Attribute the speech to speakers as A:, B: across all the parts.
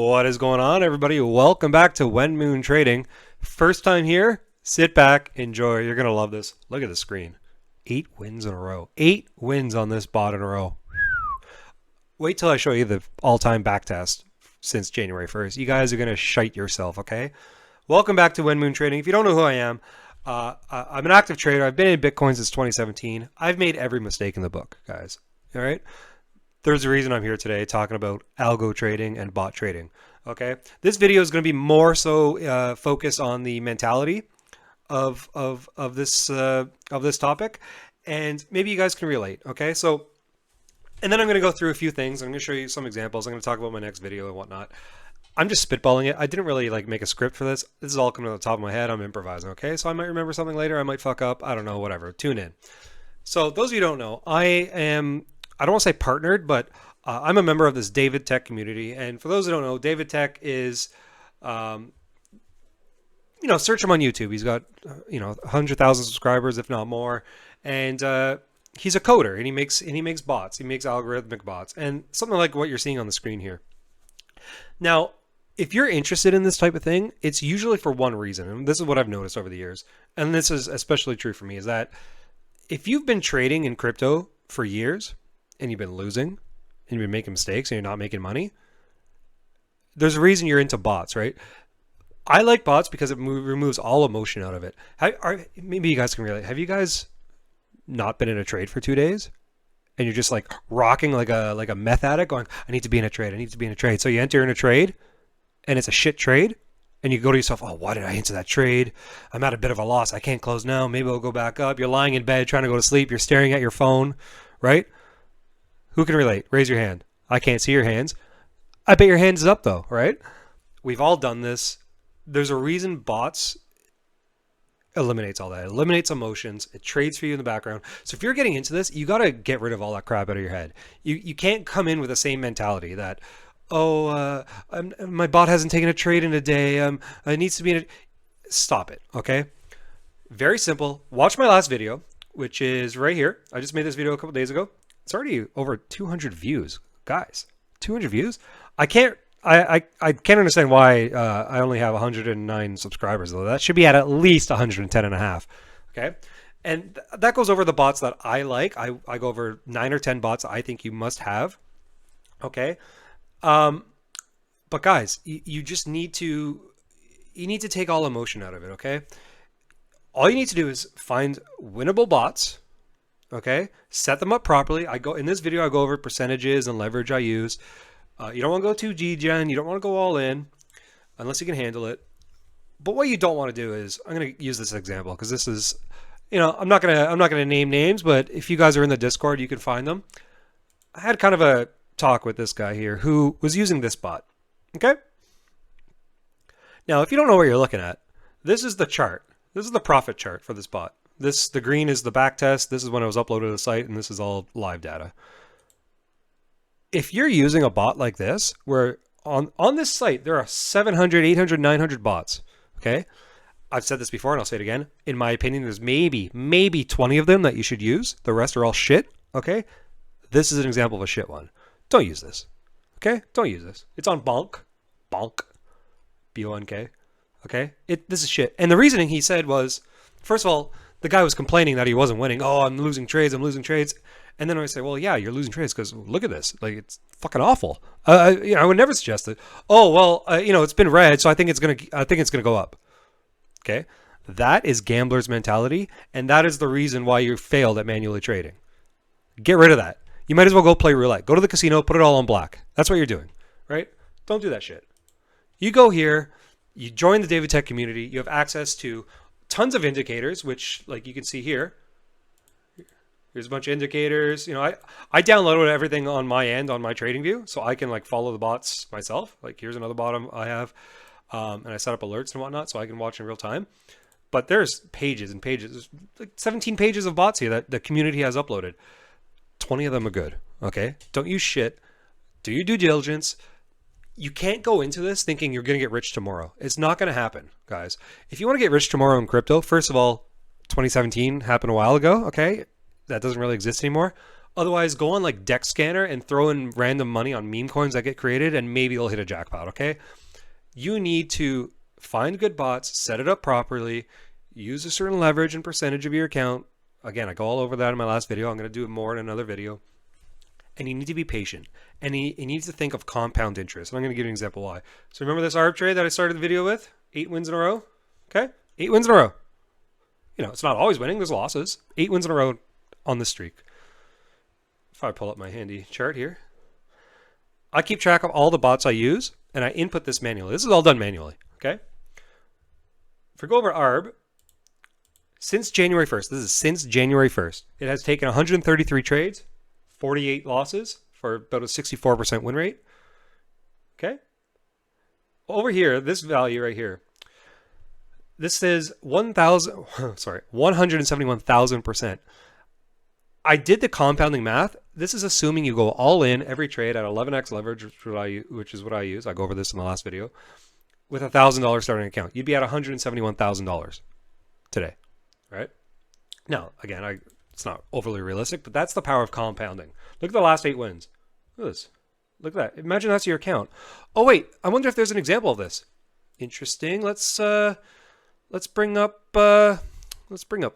A: What is going on, everybody? Welcome back to Mewn Trading. First time here, sit back, enjoy. You're going to love this. Look at the screen. 8 wins in a row. 8 wins on this bot in a row. Wait till I show you the all-time backtest since January 1st. You guys are going to shite yourself, okay? Welcome back to Mewn Trading. If you don't know who I am, I'm an active trader. I've been in Bitcoin since 2017. I've made every mistake in the book, guys. All right? There's a reason I'm here today talking about algo trading and bot trading. Okay, this video is going to be more so focused on the mentality of this topic, and maybe you guys can relate. Okay, so and then I'm going to go through a few things. I'm going to show you some examples. I'm going to talk about my next video and whatnot. I'm just spitballing it. I didn't really make a script for this. This is all coming to the top of my head. I'm improvising. Okay, so I might remember something later. I might fuck up. I don't know. Whatever. Tune in. So those of you who don't know, I don't want to say partnered, but I'm a member of this David Tech community. And for those who don't know, David Tech is, search him on YouTube. He's got, 100,000 subscribers, if not more. And he's a coder, and he makes bots. He makes algorithmic bots, and something like what you're seeing on the screen here. Now, if you're interested in this type of thing, it's usually for one reason. And this is what I've noticed over the years. And this is especially true for me, is that if you've been trading in crypto for years, and you've been losing, and you've been making mistakes, and you're not making money, there's a reason you're into bots, right? I like bots because it removes all emotion out of it. Maybe you guys can relate. Have you guys not been in a trade for 2 days, and you're just like rocking like a meth addict, going, I need to be in a trade, I need to be in a trade. So you enter in a trade, and it's a shit trade, and you go to yourself, oh, why did I enter that trade? I'm at a bit of a loss. I can't close now. Maybe I'll go back up. You're lying in bed trying to go to sleep. You're staring at your phone, right? Who can relate? Raise your hand. I can't see your hands. I bet your hand is up though, right? We've all done this. There's a reason bots eliminates all that. It eliminates emotions. It trades for you in the background. So if you're getting into this, you got to get rid of all that crap out of your head. You can't come in with the same mentality that, my bot hasn't taken a trade in a day. It needs to be in a... Stop it, okay? Very simple. Watch my last video, which is right here. I just made this video a couple days ago. It's already over 200 views, guys. 200 views. I can't understand why I only have 109 subscribers though. That should be at least 110 and a half. Okay, and that goes over the bots that I like. I go over 9 or 10 bots I think you must have. Okay, but guys, you just need to take all emotion out of it. Okay, all you need to do is find winnable bots. Okay, set them up properly. In this video, I go over percentages and leverage I use. You don't want to go too G-Gen. You don't want to go all in unless you can handle it. But what you don't want to do is, I'm going to use this example because this is, I'm not gonna name names, but if you guys are in the Discord, you can find them. I had kind of a talk with this guy here who was using this bot. Okay. Now, if you don't know what you're looking at, this is the chart. This is the profit chart for this bot. The green is the back test. This is when it was uploaded to the site, and this is all live data. If you're using a bot like this, where on this site, there are 700, 800, 900 bots, okay? I've said this before, and I'll say it again. In my opinion, there's maybe 20 of them that you should use. The rest are all shit, okay? This is an example of a shit one. Don't use this, okay? Don't use this. It's on Bonk, B-O-N-K, okay? This is shit. And the reasoning he said was, first of all, the guy was complaining that he wasn't winning. Oh, I'm losing trades. And then I say, well, yeah, you're losing trades because look at this. Like, it's fucking awful. I would never suggest it. Oh, well, it's been red, so I think it's gonna go up. Okay, that is gambler's mentality, and that is the reason why you failed at manually trading. Get rid of that. You might as well go play roulette. Go to the casino, put it all on black. That's what you're doing, right? Don't do that shit. You go here, you join the David Tech community. You have access to tons of indicators, which, like you can see here. Here's a bunch of indicators. I downloaded everything on my end on my trading view, so I can follow the bots myself. Like, here's another bot I have, and I set up alerts and whatnot so I can watch in real time. But there's pages and pages. There's like 17 pages of bots here that the community has uploaded. 20 of them are good. Okay, don't use shit. Do your due diligence. You can't go into this thinking you're going to get rich tomorrow. It's not going to happen, guys. If you want to get rich tomorrow in crypto, first of all, 2017 happened a while ago, okay? That doesn't really exist anymore. Otherwise, go on like Deck Scanner and throw in random money on meme coins that get created, and maybe you'll hit a jackpot. Okay, you need to find good bots, set it up properly, use a certain leverage and percentage of your account. Again, I go all over that in my last video. I'm going to do it more in another video. And you need to be patient. And you need to think of compound interest. And I'm going to give you an example why. So remember this ARB trade that I started the video with? 8 wins in a row. Okay? 8 wins in a row. You know, it's not always winning. There's losses. 8 wins in a row on this streak. If I pull up my handy chart here. I keep track of all the bots I use, and I input this manually. This is all done manually. Okay? If we go over ARB, since January 1st, this is since January 1st, it has taken 133 trades, 48 losses for about a 64% win rate. Okay? Over here, this value right here, this says 171,000%. I did the compounding math. This is assuming you go all in every trade at 11x leverage, which is what I use. I go over this in the last video, with a $1,000 starting account. You'd be at $171,000 today, right? Now, again, it's not overly realistic, but that's the power of compounding. Look at the last 8 wins. Look at this. Look at that. Imagine that's your account. Oh wait, I wonder if there's an example of this. Interesting. Let's bring up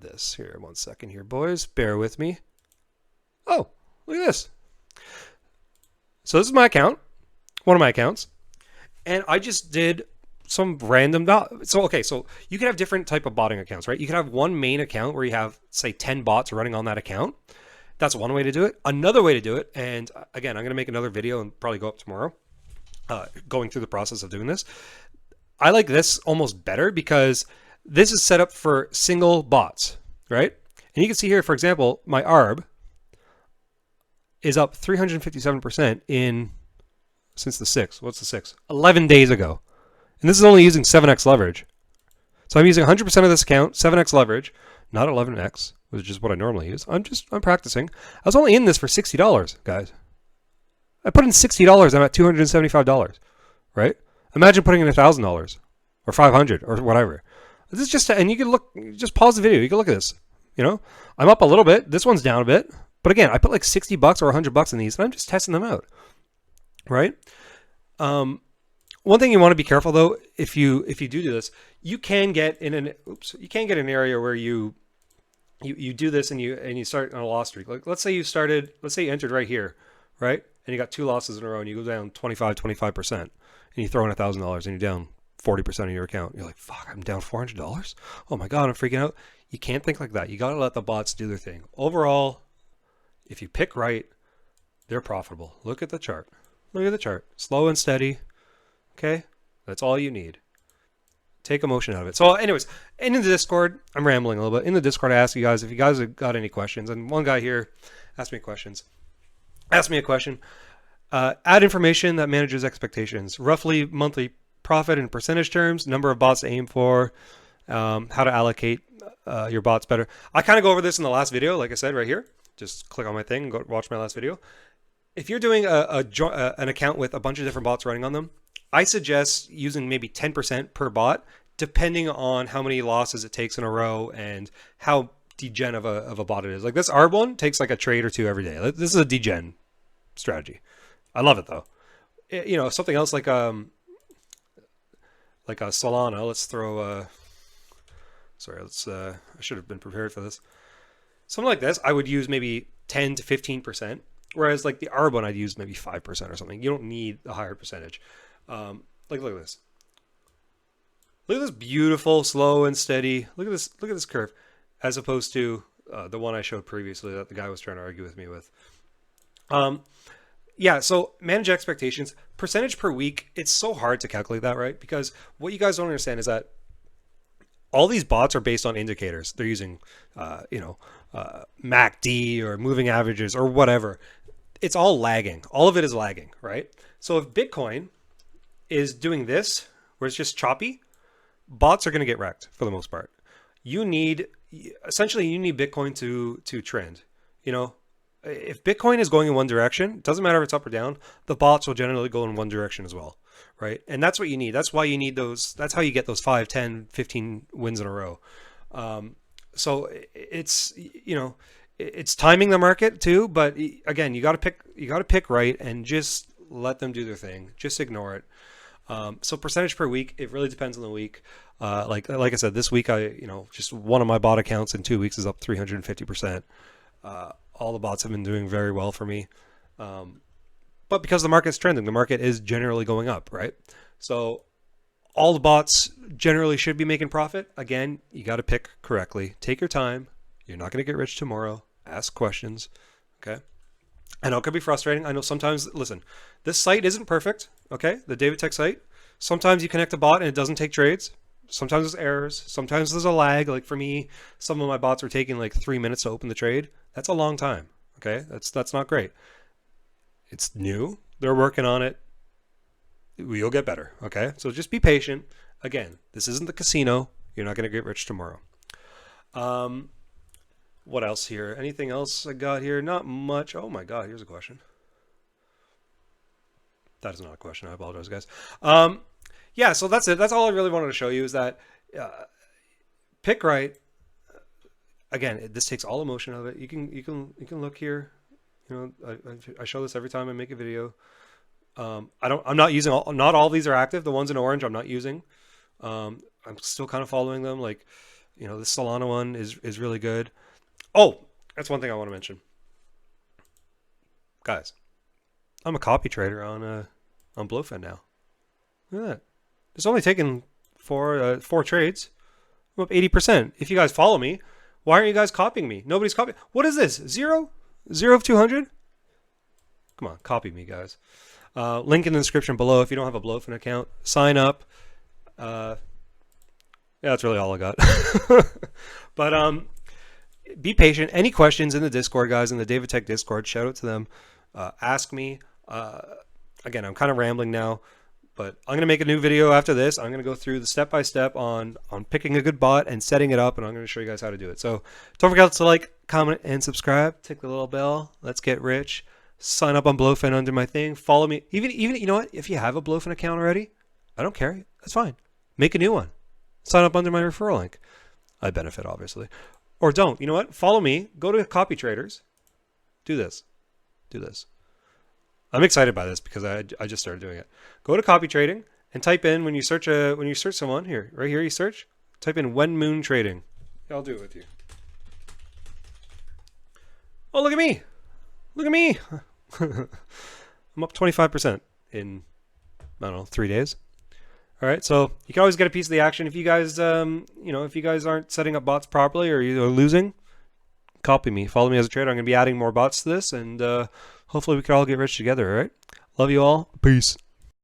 A: this here. 1 second here, boys. Bear with me. Oh, look at this. So this is my account, one of my accounts, and I just did some random so you can have different type of botting accounts, right? You can have one main account where you have, say, 10 bots running on that account. That's one way to do it. Another way to do it, and again, I'm going to make another video and probably go up tomorrow, going through the process of doing this. I like this almost better because this is set up for single bots, right? And you can see here, for example, my ARB is up 357% since the 6th. What's the 6th? 11 days ago. And this is only using 7x leverage. So I'm using 100% of this account, 7x leverage, not 11x, which is what I normally use. I'm practicing. I was only in this for $60, guys. I put in $60, I'm at $275, right? Imagine putting in $1,000 or $500 or whatever. This is just, and you can look, just pause the video. You can look at this. You know, I'm up a little bit. This one's down a bit. But again, I put like $60 or $100 in these, and I'm just testing them out, right? One thing you want to be careful though, if you do this, you can get in an area where you do this and you start on a loss streak. Like let's say you entered right here, right? And you got 2 losses in a row, and you go down 25%, and you throw in $1,000, and you're down 40% of your account. You're like, fuck, I'm down $400. Oh my god, I'm freaking out. You can't think like that. You got to let the bots do their thing. Overall, if you pick right, they're profitable. Look at the chart. Look at the chart. Slow and steady. Okay? That's all you need. Take emotion out of it. So anyways, in the Discord, I'm rambling a little bit. In the Discord, I asked you guys if you guys have got any questions. And one guy here asked me questions. Ask me a question. Add information that manages expectations. Roughly monthly profit in percentage terms, number of bots to aim for, how to allocate your bots better. I kind of go over this in the last video, like I said, right here. Just click on my thing and go watch my last video. If you're doing an account with a bunch of different bots running on them, I suggest using maybe 10% per bot, depending on how many losses it takes in a row and how degen of a bot it is. Like this ARB one takes like a trade or 2 every day. This is a degen strategy. I love it though. You know, something else like a Solana. Let's throw sorry, I should have been prepared for this. Something like this, I would use maybe 10 to 15%, whereas like the ARB one, I'd use maybe 5% or something. You don't need a higher percentage. Look at this. Look at this beautiful, slow and steady. Look at this curve, as opposed to the one I showed previously that the guy was trying to argue with me with. Yeah, so manage expectations. Percentage per week, it's so hard to calculate that, right? Because what you guys don't understand is that all these bots are based on indicators. They're using, MACD or moving averages or whatever. It's all lagging. All of it is lagging, right? So if Bitcoin is doing this, where it's just choppy, bots are going to get wrecked for the most part. Essentially, you need Bitcoin to trend. You know, if Bitcoin is going in one direction, it doesn't matter if it's up or down, the bots will generally go in one direction as well, right? And that's what you need. That's why you need those. That's how you get those 5, 10, 15 wins in a row. So it's, it's timing the market too, but again, you got to pick right and just let them do their thing. Just ignore it. So percentage per week, it really depends on the week. Like I said, this week just one of my bot accounts in 2 weeks is up 350%. All the bots have been doing very well for me. But because the market's trending, the market is generally going up, right? So all the bots generally should be making profit. Again, you got to pick correctly. Take your time. You're not going to get rich tomorrow. Ask questions. Okay. I know it could be frustrating. I know sometimes, listen, this site isn't perfect. Okay. The David Tech site. Sometimes you connect a bot and it doesn't take trades. Sometimes there's errors. Sometimes there's a lag. Like for me, some of my bots were taking like 3 minutes to open the trade. That's a long time. Okay. That's not great. It's new. They're working on it. You'll get better. Okay. So just be patient. Again, this isn't the casino. You're not going to get rich tomorrow. What else here? Anything else I got here? Not much. Oh my God, here's a question. That is not a question. I apologize, guys. Yeah, so that's it. That's all I really wanted to show you is that pick right. Again, this takes all emotion of it. You can look here. You know, I show this every time I make a video. I'm not using not all of these are active. The ones in orange I'm not using. I'm still kind of following them. Like, you know, this Solana one is really good. Oh, that's one thing I want to mention. Guys, I'm a copy trader on BLOFIN now. Look at that. It's only taken four trades. I'm up 80%. If you guys follow me, why aren't you guys copying me? Nobody's copying. What is this? 0 of 200? Come on, copy me, guys. Link in the description below if you don't have a BLOFIN account. Sign up. Yeah, that's really all I got. But be patient. Any questions in the Discord, guys, in the David Tech Discord, shout out to them. Ask me. Again, I'm kind of rambling now, but I'm going to make a new video after this. I'm going to go through the step-by-step on picking a good bot and setting it up, and I'm going to show you guys how to do it. So don't forget to like, comment, and subscribe. Tick the little bell. Let's get rich. Sign up on BLOFIN under my thing. Follow me. Even you know what? If you have a BLOFIN account already, I don't care. That's fine. Make a new one. Sign up under my referral link. I benefit, obviously. Or don't. You know what? Follow me. Go to Copy Traders. Do this. Do this. I'm excited by this because I just started doing it. Go to Copy Trading and type in when you search someone here, right here you search, type in Mewn trading. Yeah, I'll do it with you. Oh, look at me. Look at me. I'm up 25% in, I don't know, 3 days. All right, so you can always get a piece of the action. If you guys, if you guys aren't setting up bots properly or you're losing, copy me. Follow me as a trader. I'm going to be adding more bots to this, and hopefully we can all get rich together, all right? Love you all. Peace.